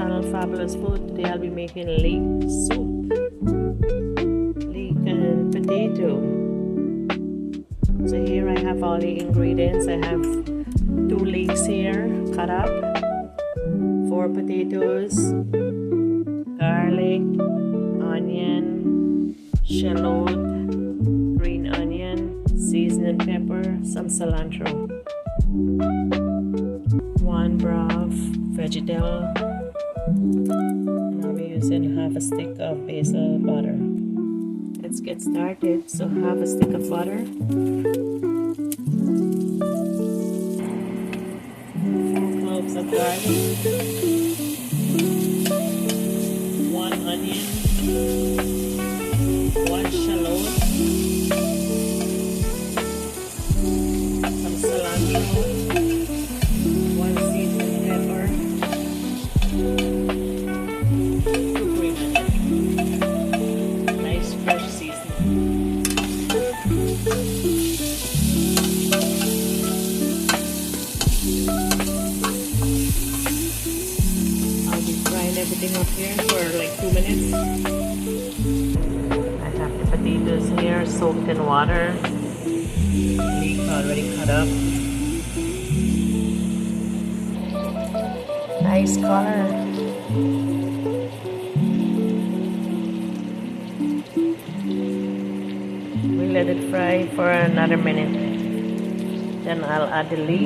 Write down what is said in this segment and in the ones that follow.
channel Fabulous Food. Today I'll be making leek soup. Leek and potato. So here I have all the ingredients. I have 2 leeks here cut up, 4 potatoes, garlic, onion, shallot, green onion, seasoning pepper, some cilantro, 1 broth vegetable, and I'll be using half a stick of basil butter. Let's get started. So half a stick of butter, 4 cloves of garlic, 1 onion, 1 shallot, some cilantro, 1 seasoned pepper, 2 green onions, nice fresh seasoning. I'll be frying everything up here for like 2 minutes. I have the potatoes here soaked in water. Leek already cut up. Nice color. We let it fry for another minute. Then I'll add the leek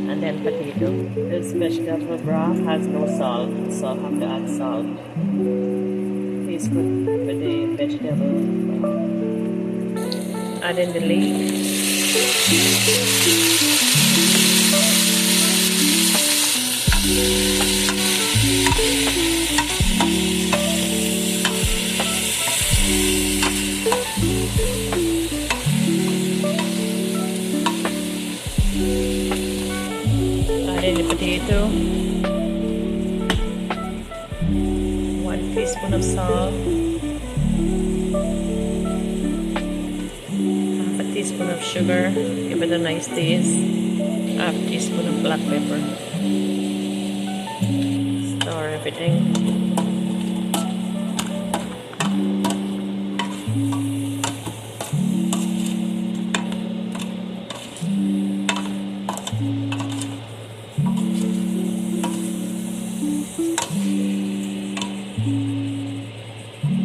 and then potato. This vegetable broth has no salt, so I'll have to add salt. Tastes good with the vegetable. Add in the leek. Add in the potato, 1 teaspoon of salt, half a teaspoon of sugar, give it a nice taste, half a teaspoon of black pepper. Stir everything.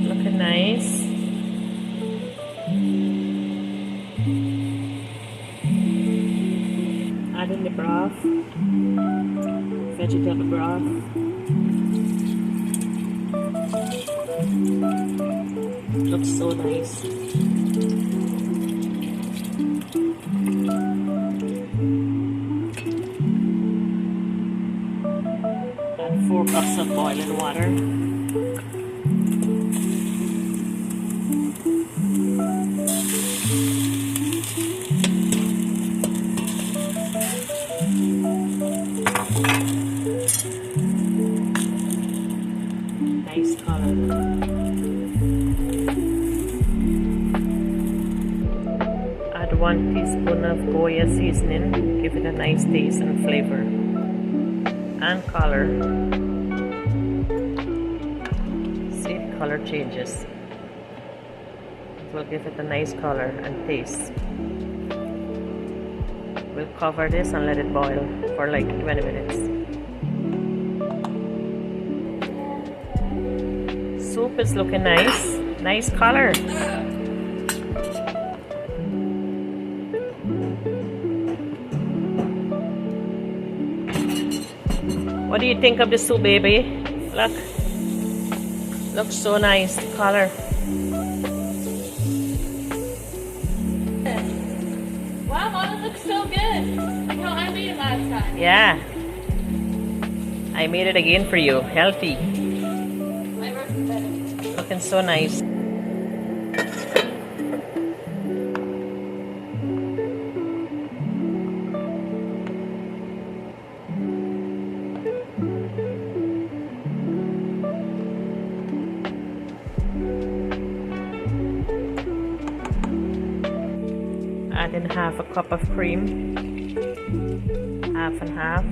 Looking nice. Add in the broth, vegetable broth. Looks so nice. Add 4 cups of boiling water. Nice color. Add 1 teaspoon of Goya seasoning, give it a nice taste and flavor and color. See, the color changes. It will give it a nice color and taste. We'll cover this and let it boil for like 20 minutes. Soup is looking nice. Nice color. What do you think of the soup, baby? Look. Looks so nice. Color. Wow, Mom, it looks so good. Like how I made it last time. Yeah. I made it again for you. Healthy. My roast is better. Looking so nice. Add in half a cup of cream, half and half.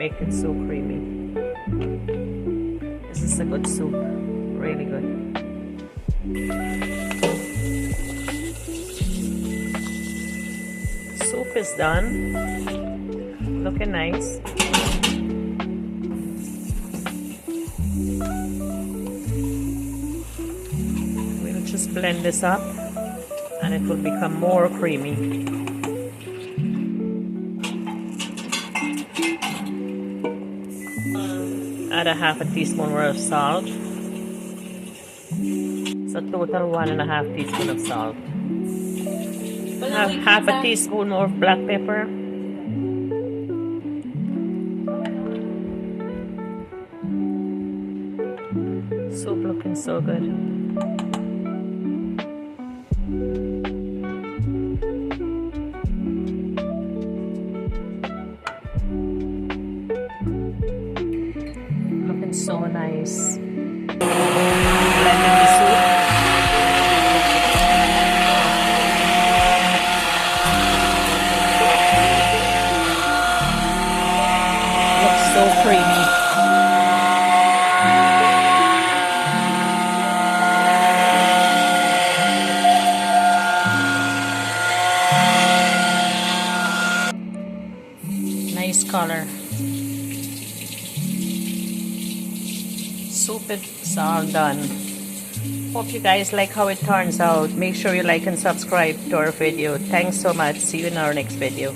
make it so creamy. This is a good soup, really good. Soup is done, looking nice. We'll just blend this up and it will become more creamy. Add a half a teaspoon worth of salt. So total 1.5 teaspoon of salt. Half a teaspoon more of black pepper. Soup looking so good. Looking so nice. Blending the soup. Looks so creamy. Nice color. Soup is all done. Hope you guys like how it turns out. Make sure you like and subscribe to our video. Thanks so much. See you in our next video.